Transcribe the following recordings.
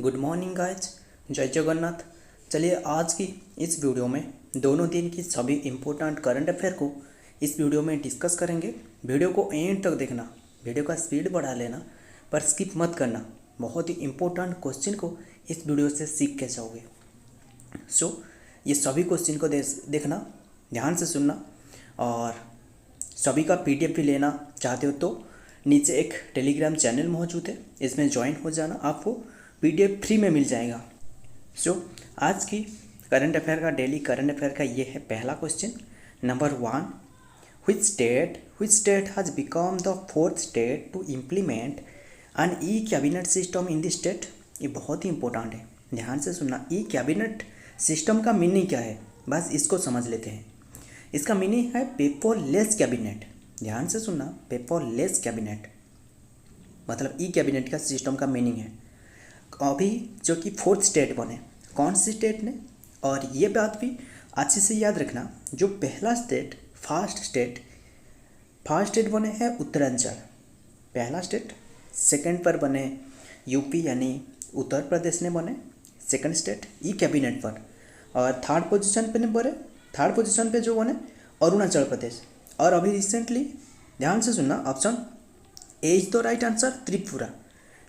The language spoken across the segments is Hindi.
गुड मॉर्निंग गाइज, जय जगन्नाथ। चलिए आज की इस वीडियो में दोनों दिन की सभी इम्पोर्टेंट करंट अफेयर को इस वीडियो में डिस्कस करेंगे। वीडियो को एंड तक देखना, वीडियो का स्पीड बढ़ा लेना पर स्किप मत करना। बहुत ही इम्पोर्टेंट क्वेश्चन को इस वीडियो से सीख के जाओगे। ये सभी क्वेश्चन को देखना, ध्यान से सुनना और सभी का PDF भी लेना चाहते हो तो नीचे एक टेलीग्राम चैनल मौजूद है, इसमें ज्वाइन हो जाना, आपको PDF फ्री में मिल जाएगा। आज की करंट अफेयर का, डेली करंट अफेयर का ये है पहला question. Number 1, which state has become the fourth state to implement an e-cabinet system in the state। ये बहुत ही इंपॉर्टेंट है, ध्यान से सुनना। ई-कैबिनेट सिस्टम का मीनिंग क्या है, बस इसको समझ लेते हैं। इसका मीनिंग है पेपरलेस कैबिनेट। ध्यान से सुनना, पेपरलेस कैबिनेट मतलब ई-कैबिनेट का सिस्टम का मीनिंग है। अभी जो कि फोर्थ स्टेट बने, कौन सी स्टेट ने, और ये बात भी अच्छे से याद रखना, जो पहला स्टेट फर्स्ट स्टेट बने हैं उत्तरांचल, पहला स्टेट। सेकंड पर बने यूपी यानी उत्तर प्रदेश ने बने सेकंड स्टेट ई कैबिनेट पर, और थर्ड पोजीशन पे जो बने अरुणाचल प्रदेश। और अभी रिसेंटली ध्यान से सुनना, option A is the right answer,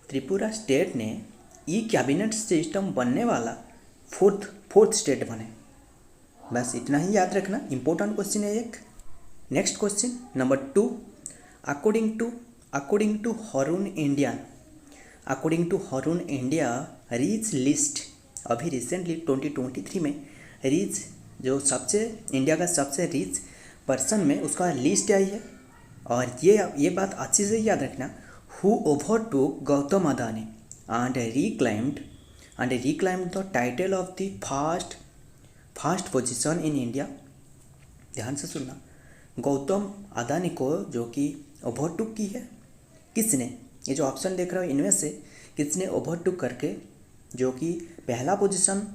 Tripura state ने ई कैबिनेट सिस्टम बनने वाला फोर्थ स्टेट बने। बस इतना ही याद रखना, इंपॉर्टेंट क्वेश्चन है एक। Next question number 2, according to Hurun India rich list, अभी रिसेंटली 2023 में रिच जो इंडिया का सबसे रिच पर्सन में उसका लिस्ट आई है। और ये बात अच्छे से याद रखना, who overtook Gautam Adani and reclaimed the title of the first position in India। ध्यान से सुनना, गौतम अदानी को जो कि ओवरटूक की है, किसने, ये जो ऑप्शन देख रहे हो इनमें से किसने ओवरटूक करके जो कि पहला पोजीशन,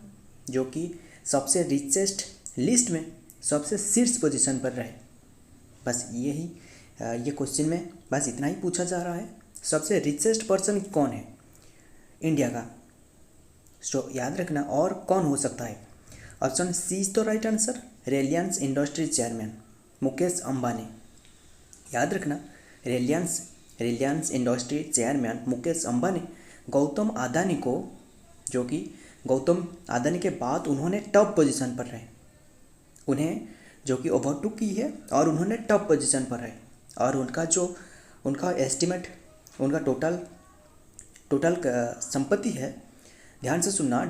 जो कि सबसे रिचेस्ट लिस्ट में सबसे शीर्ष पोजीशन पर रहे। बस ये क्वेश्चन में बस इतना ही पूछा जा रहा है, सबसे रिचेस्ट पर्सन कौन है इंडिया का। याद रखना, और कौन हो सकता है। Option C is the right answer, Reliance industry chairman Mukesh Ambani. याद रखना, रिलायंस इंडस्ट्री चेयरमैन मुकेश अंबानी गौतम अदानी को, जो कि गौतम अदानी के बाद उन्होंने टॉप पोजीशन पर रहे, उन्हें जो कि ओवरटूक की है और उन्होंने टॉप पोजीशन पर रहे। और उनका एस्टिमेट, उनका टोटल संपत्ति है, ध्यान से सुनना,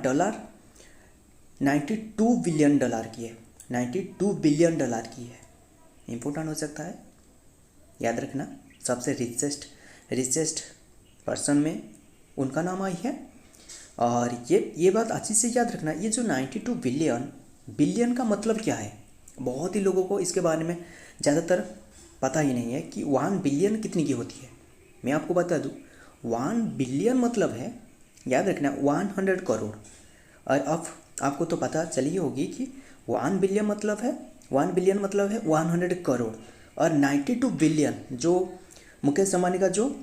$92 बिलियन की है, $92 बिलियन की है। इम्पोर्टेंट हो सकता है, याद रखना। सबसे रिचेस्ट पर्सन में उनका नाम आई है। और ये बात अच्छी से याद रखना, ये जो 92 बिलियन का मतलब क्या है, बहुत ही लोगों को इसके बारे में ज़्यादातर पता ही नहीं है कि 1 बिलियन कितनी की होती है। मैं आपको बता दूँ, 1 बिलियन मतलब है, याद रखना, 100 करोड़। और अब आपको तो पता चली होगी कि 1 बिलियन मतलब है 100 करोड़। और 92 बिलियन जो मुकेश अंबानी का जो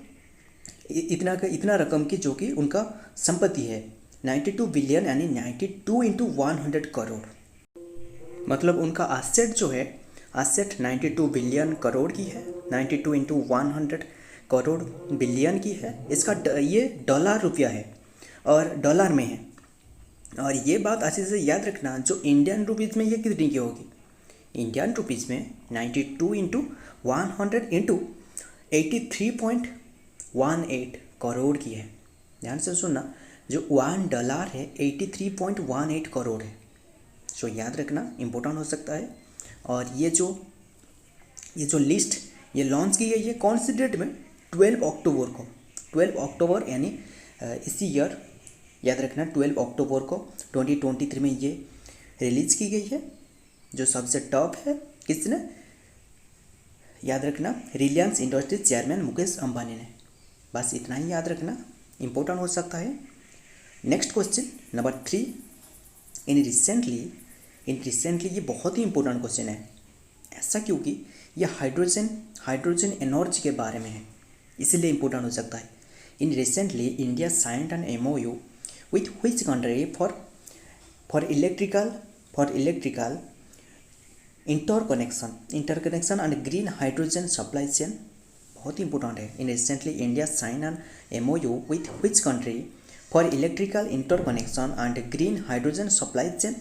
इतना रकम की जो कि उनका संपत्ति है, 92 बिलियन यानी 92 × 100 करोड़, मतलब उनका एसेट जो है, एसेट 92 बिलियन करोड़ की है, 92 × 100 करोड़ बिलियन की है। इसका ये डॉलर रुपया है और डॉलर में है। और ये बात अच्छे से याद रखना, जो इंडियन रुपीज़ में ये कितनी की होगी, इंडियन रुपीज़ में 92 × 100 × 83.18 करोड़ की है। ध्यान से सुनना, जो $1 है 83.18 करोड़ है। याद रखना, इम्पोर्टेंट हो सकता है। और ये जो लिस्ट ये लॉन्च की गई है कौन सी डेट में, 12 अक्टूबर को, 12 अक्टूबर यानी इसी ईयर, याद रखना 12 अक्टूबर को 2023 में ये रिलीज़ की गई है। जो सबसे टॉप है किसने, याद रखना, रिलायंस इंडस्ट्री चेयरमैन मुकेश अंबानी ने। बस इतना ही याद रखना, इम्पोर्टेंट हो सकता है। Next question number 3, in recently ये बहुत ही इंपॉर्टेंट क्वेश्चन है। ऐसा क्योंकि ये हाइड्रोजन एनर्जी के बारे में है, इसीलिए इम्पोर्टेंट हो सकता है। In recently India signed an MOU with which country for electrical interconnection and green hydrogen supply chain? बहुत इंपॉर्टेंट है. In recently India sign an MOU with which country for electrical interconnection and green hydrogen supply chain?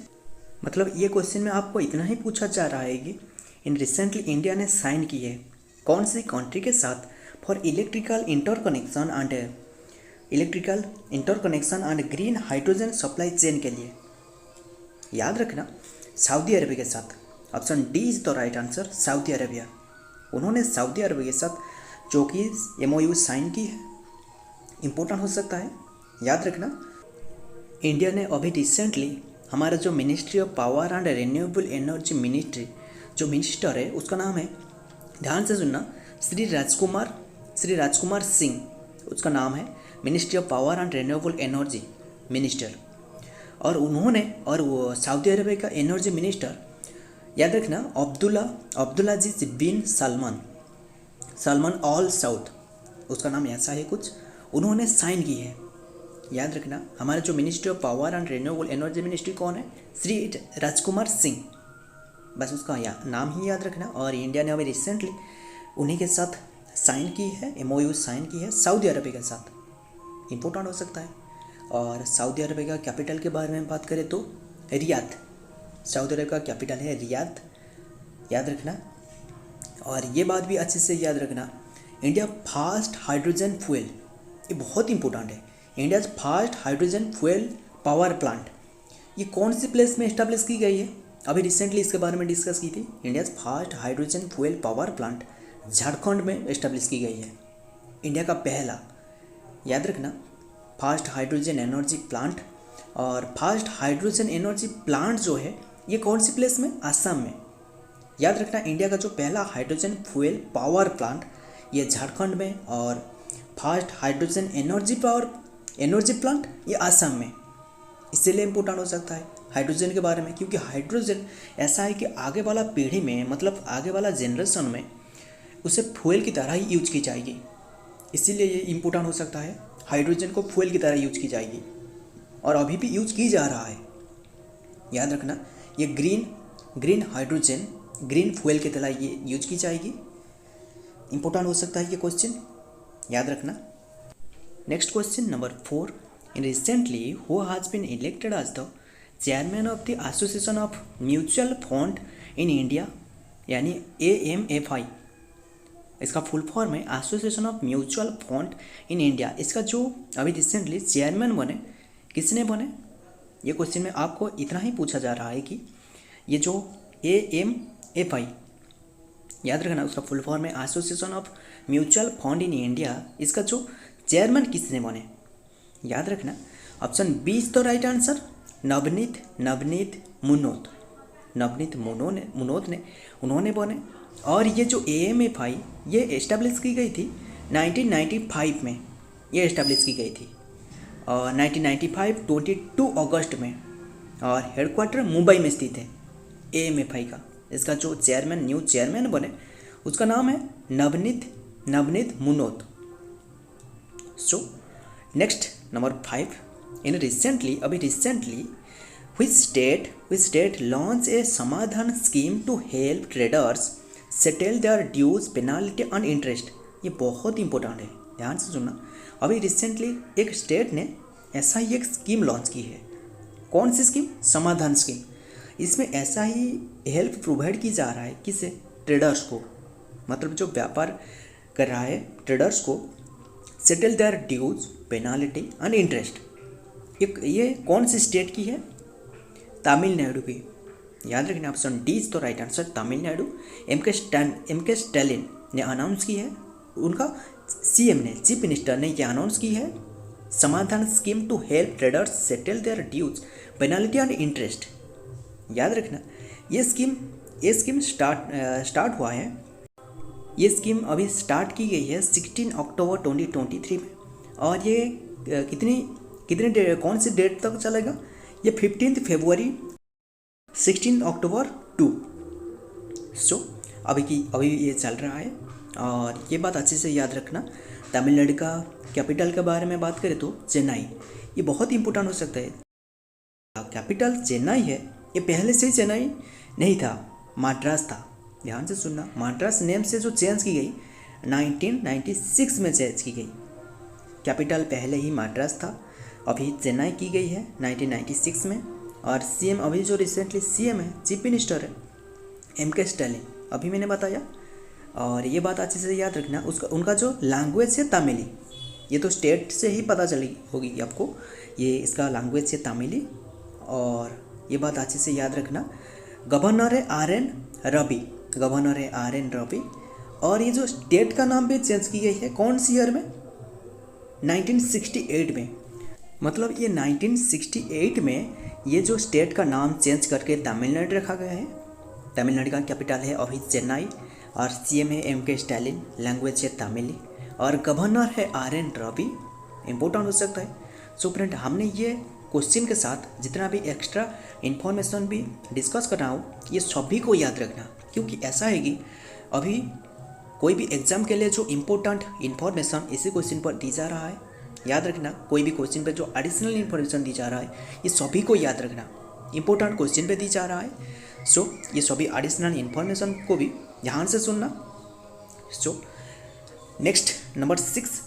मतलब ये क्वेश्चन में आपको इतना ही पूछा जा रहा है कि इन रिसेंटली इंडिया ने साइन की है कौन सी कंट्री के साथ for electrical interconnection and green hydrogen supply chain के लिए. याद रखना, सऊदी अरबिया के साथ. Option D is the right answer, Saudi Arabia. उन्होंने सऊदी अरबिया के साथ जो कि MOU साइन की है. इम्पोर्टेंट हो सकता है, याद रखना. इंडिया ने अभी रिसेंटली हमारा जो ministry of power and renewable energy ministry जो मिनिस्टर है उसका नाम है, ध्यान से सुनना, श्री राजकुमार सिंह उसका नाम है, ministry of power and renewable energy minister. और वो सऊदी अरबिया का एनर्जी मिनिस्टर, याद रखना, अब्दुल्ला जी बिन सलमान ऑल साउथ, उसका नाम ऐसा है कुछ, उन्होंने साइन की है. याद रखना, हमारे जो ministry of power and renewable energy ministry कौन है? श्री राजकुमार सिंह. बस उसका नाम ही याद रखना. और इंडिया ने अभी रिसेंटली उन्हीं के साथ साइन की है, MOU साइन की है सऊदी अरबिया के साथ. इम्पोर्टेंट हो सकता है. और सऊदी अरबिया का कैपिटल के बारे में बात करें तो रियाद. सऊदी अरब का कैपिटल है रियाद, याद रखना. और ये बात भी अच्छे से याद रखना, इंडिया फास्ट हाइड्रोजन फ्यूल, ये बहुत इंपॉर्टेंट है. India fast hydrogen fuel power plant ये कौन सी प्लेस में इस्टेब्लिश की गई है? अभी रिसेंटली इसके बारे में डिस्कस की थी. India fast hydrogen fuel power plant Jharkhand में इस्टेब्लिश की गई है. इंडिया का पहला, याद रखना, फास्ट हाइड्रोजन एनर्जी प्लांट. और फास्ट हाइड्रोजन एनर्जी प्लांट जो है ये कौन सी प्लेस में? आसाम में. याद रखना, इंडिया का जो पहला हाइड्रोजन फ्यूल पावर प्लांट ये झारखंड में, और फास्ट हाइड्रोजन एनर्जी प्लांट ये आसाम में. इसीलिए इम्पोर्टेंट हो सकता है हाइड्रोजन के बारे में, क्योंकि हाइड्रोजन ऐसा है कि आगे वाला पीढ़ी में, मतलब आगे वाला जनरेशन में उसे फ्यूल की तरह ही यूज की जाएगी. इसीलिए ये इम्पोर्टेंट हो सकता है, हाइड्रोजन को फ्यूल की तरह यूज की जाएगी और अभी भी यूज की जा रहा है. याद रखना, ये ग्रीन हाइड्रोजन ग्रीन फ्यूल की तरह ये यूज की जाएगी. इम्पोर्टेंट हो सकता है ये क्वेश्चन, याद रखना. Next question number 4. In recently who has been elected as the chairman of the association of mutual fund in India, यानी AMFI. इसका फुल फॉर्म है association of mutual fund in India. इसका जो अभी रिसेंटली चेयरमैन बने, किसने बने? ये क्वेश्चन में आपको इतना ही पूछा जा रहा है कि ये जो AMFI, याद रखना, उसका फुल फॉर्म है association of mutual fund in India. इसका जो चेयरमैन किसने बने? याद रखना, option B is the right answer, Navneet Munot ने उन्होंने बने. और ये जो AMFI ये इस्टेब्लिश की गई थी 1995 में, ये इस्टेब्लिश की गई थी और 1995 22 अगस्त में. और हेडक्वार्टर मुंबई में स्थित है AMFI का. इसका जो न्यू चेयरमैन बने उसका नाम है Navneet Munot. So next number 5. In recently which state launched a Samadhan scheme to help traders settle their dues penalty and interest. ये बहुत इंपॉर्टेंट है, ध्यान से सुनना. अभी रिसेंटली एक स्टेट ने ऐसा ही एक स्कीम लॉन्च की है. कौन सी स्कीम? समाधान स्कीम. इसमें ऐसा ही हेल्प प्रोवाइड की जा रहा है किसे? ट्रेडर्स को, मतलब जो व्यापार कर रहा है ट्रेडर्स को, settle their dues penalty and interest. ये कौन सी स्टेट की है? तमिलनाडु की. याद रखना, option D is the right answer, Tamil Nadu. M के स्टालिन ने अनाउंस की है, उनका CM ने, चीफ मिनिस्टर ने ये अनाउंस की है, Samadhan scheme to help traders settle their dues penalty and interest. याद रखना, ये स्कीम स्टार्ट हुआ है. ये स्कीम अभी स्टार्ट की गई है 16 अक्टूबर 2023 में. और ये कौन सी डेट तक चलेगा? ये 15 फरवरी 16 अक्टूबर 2. सो अभी ये चल रहा है. और ये बात अच्छे से याद रखना. तमिलनाडु का कैपिटल के बारे में बात करें तो चेन्नई. ये बहुत इंपॉर्टेंट हो सकता है। कैपिटल चेन्नई है, ये पहले से ही चेन्नई नहीं था, मद्रास था। ध्यान से सुनना, मद्रास नेम से जो चेंज की गई 1996 में चेंज की गई। कैपिटल पहले ही मद्रास था, अभी चेन्नई की गई है 1996 में। और सीएम अभी जो रिसेंटली सीएम है, चीफ मिनिस्टर है, एम.के. स्टालिन, अभी मैंने बताया। और ये बात अच्छे से याद रखना, उसका उनका जो लैंग्वेज है तमिली, ये तो स्टेट से ही पता चली होगी आपको, ये इसका लैंग्वेज है तमिली। और ये बात अच्छे से याद रखना, गवर्नर है आर.एन. रवि, गवर्नर है आर.एन. रवि। और ये जो स्टेट का नाम भी चेंज की गई है, कौन सी ईयर में? 1968 में। मतलब ये 1968 में ये जो स्टेट का नाम चेंज करके तमिलनाडु रखा गया है। तमिलनाडु का कैपिटल है अभी चेन्नई, और सीएम है एम.के. स्टालिन, लैंग्वेज है तमिली, और गवर्नर है आर.एन. रवि। इम्पोर्टेंट हो सकता है। सो फ्रेंड, हमने ये क्वेश्चन के साथ जितना भी एक्स्ट्रा इन्फॉर्मेशन भी डिस्कस कर रहा हूँ, ये सभी को याद रखना, क्योंकि ऐसा है कि अभी कोई भी एग्जाम के लिए जो इम्पोर्टेंट इन्फॉर्मेशन इसी क्वेश्चन पर दी जा रहा है, याद रखना। कोई भी क्वेश्चन पे जो एडिशनल इन्फॉर्मेशन दी जा रहा है, ये सभी को याद रखना। इम्पोर्टेंट क्वेश्चन पे दी जा रहा है, सो ये सभी एडिशनल इन्फॉर्मेशन को भी ध्यान से सुनना। सो next number 6,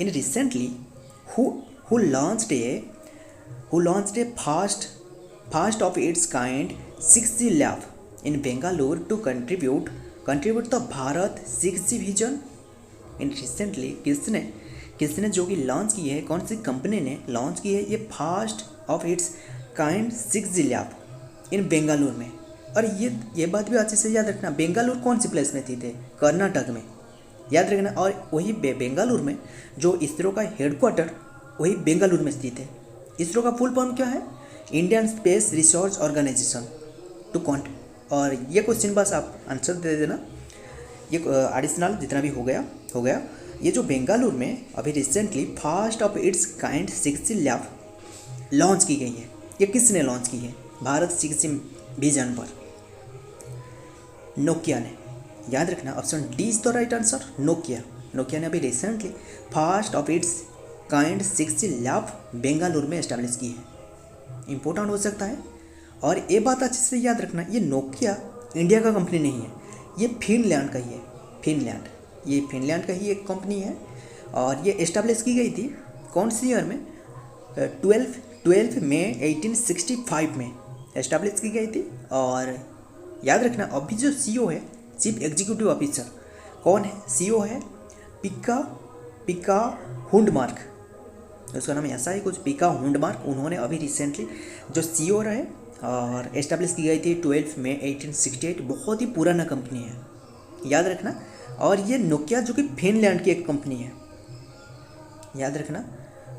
in recently who launched a first of its kind 6G lab in Bangalore to contribute the Bharat 6G vision। In recently किसने जो कि लॉन्च की है, कौन सी कंपनी ने लॉन्च की है ये first of its kind 6G lab in Bengaluru में। और ये बात भी अच्छे से याद रखना, बेंगलुरु कौन सी प्लेस में थी थे? कर्नाटक में, याद रखना। और वही बेंगलुरु में जो इसरो का हेडक्वार्टर वही बेंगलुरु में स्थित है। इसरो का फुल फॉर्म क्या है? Indian space research organisation to कॉन्ट। और ये क्वेश्चन बस आप आंसर दे देना, ये एडिशनल जितना भी हो गया। ये जो बेंगलुरु में अभी recently first of its kind 6G lab launch की गई है, ये किसने लॉन्च की है? भारत 6G विजन पर नोकिया ने। याद रखना, option D is the right answer, Nokia ने अभी recently first of its kind 6G lab Bengaluru में एस्टेब्लिश की है। इम्पोर्टेंट हो सकता है। और ये बात अच्छे से याद रखना, ये नोकिया इंडिया का कंपनी नहीं है, ये फिनलैंड का ही है। ये फिनलैंड का ही एक कंपनी है। और ये एस्टेब्लिश की गई थी कौन सी ईयर में? 12 मई 1865 में एस्टेब्लिश की गई थी। और याद रखना, अभी जो सीईओ है, चीफ एग्जीक्यूटिव ऑफिसर, कौन है? सीईओ है पिका हुंडमार्क, उसका नाम ऐसा है कुछ, पिका हुंडमार्क। उन्होंने अभी रिसेंटली जो सीईओ रहे और एस्टेब्लिश की गई थी 12 मई 1868। बहुत ही पुराना कंपनी है, याद रखना। और ये नोकिया जो कि फिनलैंड की एक कंपनी है, याद रखना।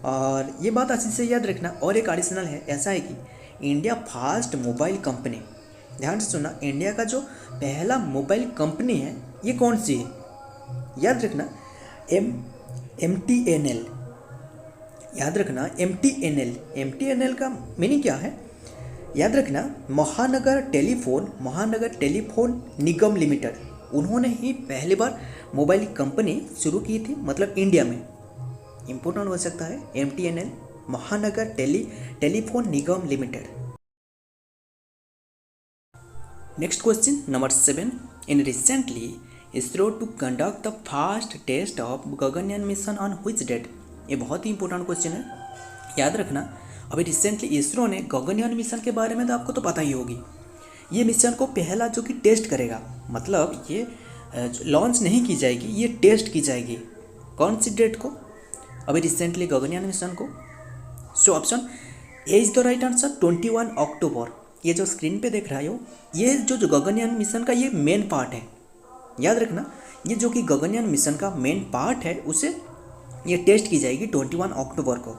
और ये बात अच्छे से याद रखना। और एक एडिशनल है, ऐसा है कि इंडिया फर्स्ट मोबाइल कंपनी, ध्यान से सुनना, इंडिया का जो पहला मोबाइल कंपनी है ये कौन सी है? याद रखना, MTNL। याद रखना, MTNL का मीनिंग क्या है? याद रखना, महानगर टेलीफोन निगम लिमिटेड, उन्होंने ही पहली बार मोबाइल कंपनी शुरू की थी, मतलब इंडिया में। इम्पोर्टेंट हो सकता है MTNL, Mahanagar telephone Nigam limited. Next question number 7, in recently ISRO to conduct the first test of Gaganyaan mission on which date. ये बहुत ही इंपॉर्टेंट क्वेश्चन है, याद रखना। अभी रिसेंटली इसरो ने गगनयान मिशन के बारे में तो आपको तो पता ही होगी। ये मिशन को पहला जो कि टेस्ट करेगा, मतलब ये लॉन्च नहीं की जाएगी, ये टेस्ट की जाएगी। कौन सी डेट को? अभी रिसेंटली गगनयान मिशन को। So option A is the right answer, 21 अक्टूबर। ये जो स्क्रीन पे देख रहे हो, ये जो गगनयान मिशन का ये मेन पार्ट है, याद रखना। ये जो कि गगनयान मिशन का मेन पार्ट है, उसे ये टेस्ट की जाएगी 21 अक्टूबर को।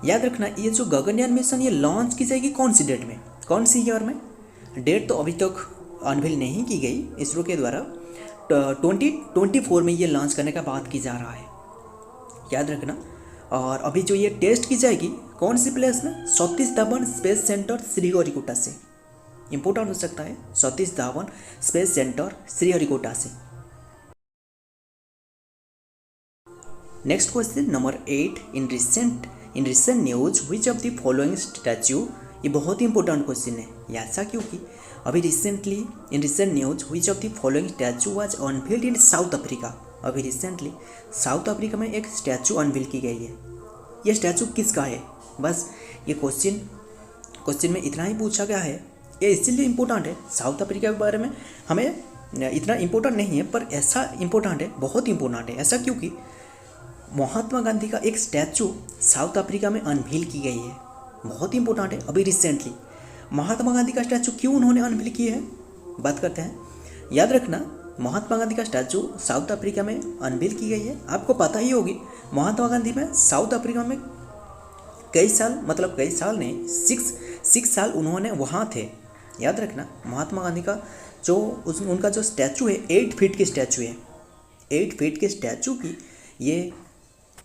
याद रखना, ये जो गगनयान मिशन ये लॉन्च की जाएगी कौन सी डेट में, कौन सी ईयर में? डेट तो अभी तक अनवील नहीं की गई इसरो के द्वारा। 2024 में ये लॉन्च करने का बात की जा रहा है, याद रखना। और अभी जो ये टेस्ट की जाएगी कौन सी प्लेस में? सतीश धवन स्पेस सेंटर श्रीहरिकोटा से। इंपॉर्टेंट हो सकता है, सतीश धवन स्पेस सेंटर श्रीहरिकोटा से। Next question number 8, in in recent news which of the following statue, ये बहुत ही इंपॉर्टेंट क्वेश्चन है। ये ऐसा क्योंकि अभी recently in recent news which of the following statue was unveiled in south Africa. अभी रिसेंटली साउथ अफ्रीका में एक स्टैचू अनवील की गई है। ये स्टैचू किसका है? बस ये क्वेश्चन में इतना ही पूछा गया है। ये इसीलिए इम्पोर्टेंट है। साउथ अफ्रीका के बारे में हमें इतना इम्पोर्टेंट नहीं है, पर ऐसा इम्पोर्टेंट है, बहुत इम्पोर्टेंट है। ऐसा क्योंकि महात्मा गांधी का एक स्टैचू साउथ अफ्रीका में अनवील की गई है। बहुत इंपॉर्टेंट है। अभी रिसेंटली महात्मा गांधी का स्टैचू क्यों उन्होंने अनवील की है, बात करते हैं। याद रखना, महात्मा गांधी का स्टैचू साउथ अफ्रीका में अनवील की गई है। आपको पता ही होगी महात्मा गांधी में साउथ अफ्रीका में कई साल नहीं, 6 साल उन्होंने वहाँ थे। याद रखना, महात्मा गांधी का उनका जो स्टैचू है 8 फीट की स्टैचू है। 8 फीट के स्टैचू की ये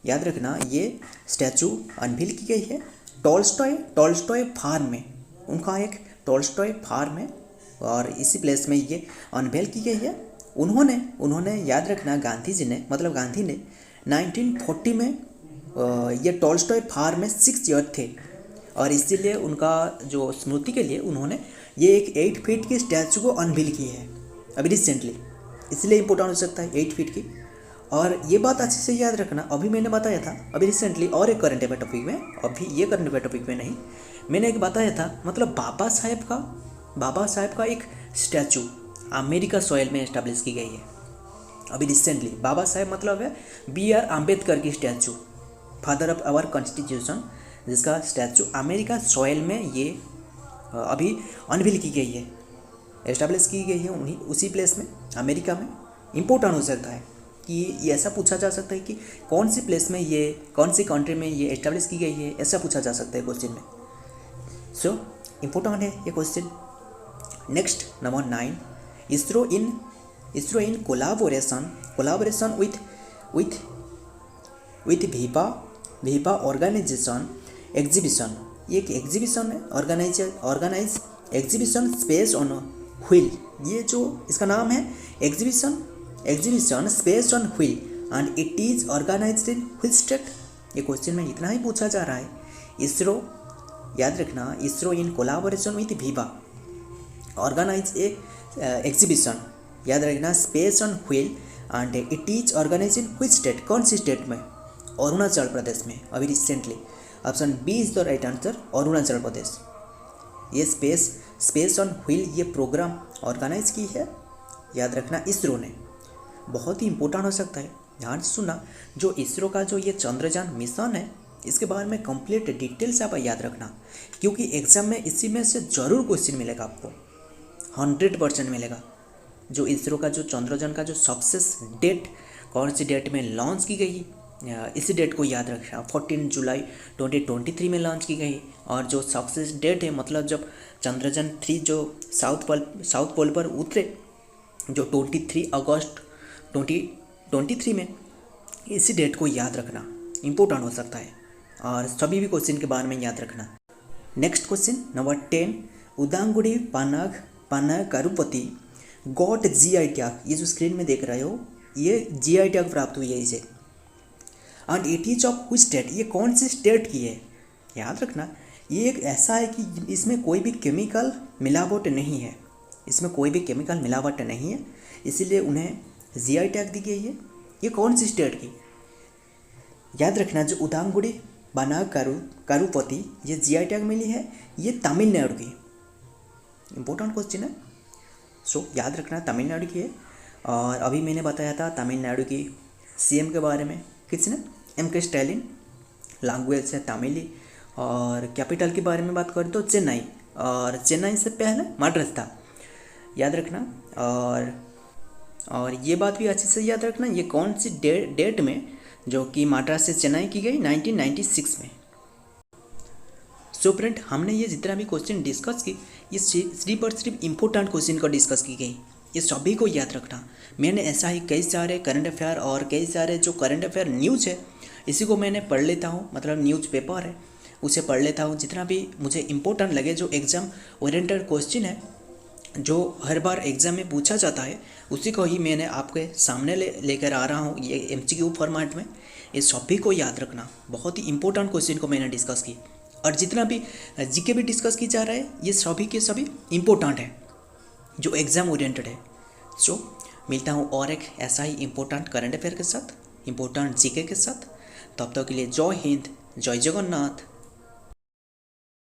याद रखना, ये स्टैचू अनवील की गई है टॉल्स्टॉय फार्म में। उनका एक टॉल्स्टॉय फार्म है और इसी प्लेस में ये अनवील की गई है। उन्होंने याद रखना, गांधी ने 1940 में ये टॉल्स्टॉय फार्म में 6 ईयर थे और इसीलिए उनका जो स्मृति के लिए उन्होंने ये एक 8 फीट की स्टैचू को अनवील की है अभी रिसेंटली। इसलिए इम्पोर्टेंट हो सकता है 8 फीट की। और ये बात अच्छे से याद रखना, अभी मैंने बताया था अभी रिसेंटली और एक करंट अफेयर टॉपिक में, अभी ये करंट अफेयर टॉपिक में नहीं, मैंने एक बताया था, मतलब बाबा साहेब का एक स्टैचू अमेरिका सॉइल में एस्टैब्लिश की गई है अभी रिसेंटली। बाबा साहेब मतलब है BR अम्बेडकर की statue, father of our constitution, जिसका स्टैचू अमेरिका सॉइल में ये अभी अनवील की गई है, एस्टैब्लिश की गई है उसी प्लेस में, अमेरिका में। इम्पोर्टेंट हो सकता है कि ये ऐसा पूछा जा सकता है कि कौन सी प्लेस में ये, कौन सी कंट्री में ये एस्टैब्लिश की गई है, ऐसा पूछा जा सकता है क्वेश्चन में। सो इम्पोर्टेंट है ये question. Next number 9, ISRO in collaboration with भीपा ऑर्गेनाइजेशन एग्जीबिशन। ये एक एग्जीबिशन है, organise exhibition space on wheel. ये जो इसका नाम है exhibition space on wheel and it is organised in which state. ये क्वेश्चन में इतना ही पूछा जा रहा है। इसरो, याद रखना, इसरो इन कोलाबोरेशन विथ भीपा ऑर्गेनाइज ए एग्जीबिशन, याद रखना, space on wheel and it is organise in which state. कौन सी स्टेट में? अरुणाचल प्रदेश में अभी recently. Option B is the right answer, Arunachal Pradesh. ये स्पेस ऑन व्हील ये प्रोग्राम ऑर्गेनाइज की है, याद रखना, इसरो ने। बहुत ही इंपॉर्टेंट हो सकता है, ध्यान से सुनना। जो इसरो का जो ये चंद्रयान मिशन है, इसके बारे में कंप्लीट डिटेल से आप याद रखना, क्योंकि एग्जाम में इसी में से ज़रूर क्वेश्चन मिलेगा आपको, 100% मिलेगा। जो इसरो का जो चंद्रयान का जो सक्सेस डेट, कौन सी डेट में लॉन्च की गई, इसी डेट को याद रखना। 14 जुलाई 2023 में लॉन्च की गई। और जो सक्सेस डेट है, मतलब जब चंद्रयान 3 जो साउथ पोल पर उतरे, जो 23 अगस्त 2023 में, इसी डेट को याद रखना, इम्पोर्टेंट हो सकता है। और सभी भी क्वेश्चन के बारे में याद रखना। Next question number 10, Udangudi panang karupatti got GI tag. ये जो स्क्रीन में देख रहे हो, ये GI टैग प्राप्त हुई है इसे। And it is of which state, ये कौन सी स्टेट की है? याद रखना, ये एक ऐसा है कि इसमें कोई भी केमिकल मिलावट नहीं है, इसमें कोई भी केमिकल मिलावट नहीं है, इसीलिए उन्हें GI टैग दी गई है। ये कौन सी स्टेट की? याद रखना, जो उदांगुड़ी पानाग कारुपति ये GI टैग मिली है, ये तमिलनाडु की। इम्पोर्टेंट क्वेश्चन है, सो याद रखना, तमिलनाडु की है। और अभी मैंने बताया था तमिलनाडु की CM के बारे में, किसने? MK Stalin. लैंग्वेज है तमिली। और कैपिटल के बारे में बात करें तो चेन्नई, और चेन्नई से पहले मद्रास था, याद रखना। और ये बात भी अच्छे से याद रखना, ये कौन सी डेट में जो कि मद्रास से चेन्नई की गई, 1996 में। सो फ्रेंड, हमने ये जितना भी क्वेश्चन डिस्कस की, ये सिर्फ और सिर्फ इम्पोर्टेंट क्वेश्चन को डिस्कस की गई, ये सभी को याद रखना। मैंने ऐसा ही कई सारे करंट अफेयर और कई सारे जो करंट अफेयर न्यूज़ है, इसी को मैंने पढ़ लेता हूँ, मतलब न्यूज़ पेपर है उसे पढ़ लेता हूँ। जितना भी मुझे इम्पोर्टेंट लगे, जो एग्ज़ाम ओरिएंटेड क्वेश्चन है, जो हर बार एग्ज़ाम में पूछा जाता है, उसी को ही मैंने आपके सामने लेकर आ रहा हूँ, ये MCQ फॉर्मेट में। ये सभी को याद रखना। बहुत ही इंपॉर्टेंट क्वेश्चन को मैंने डिस्कस की, और जितना भी जीके भी डिस्कस की जा रहा है ये सभी के सभी इंपॉर्टेंट है जो एग्ज़ाम ओरिएंटेड है। सो मिलता हूँ और एक ऐसा ही इंपॉर्टेंट करंट अफेयर के साथ, इंपॉर्टेंट जीके के साथ। तब तक के लिए जय हिंद, जय जगन्नाथ।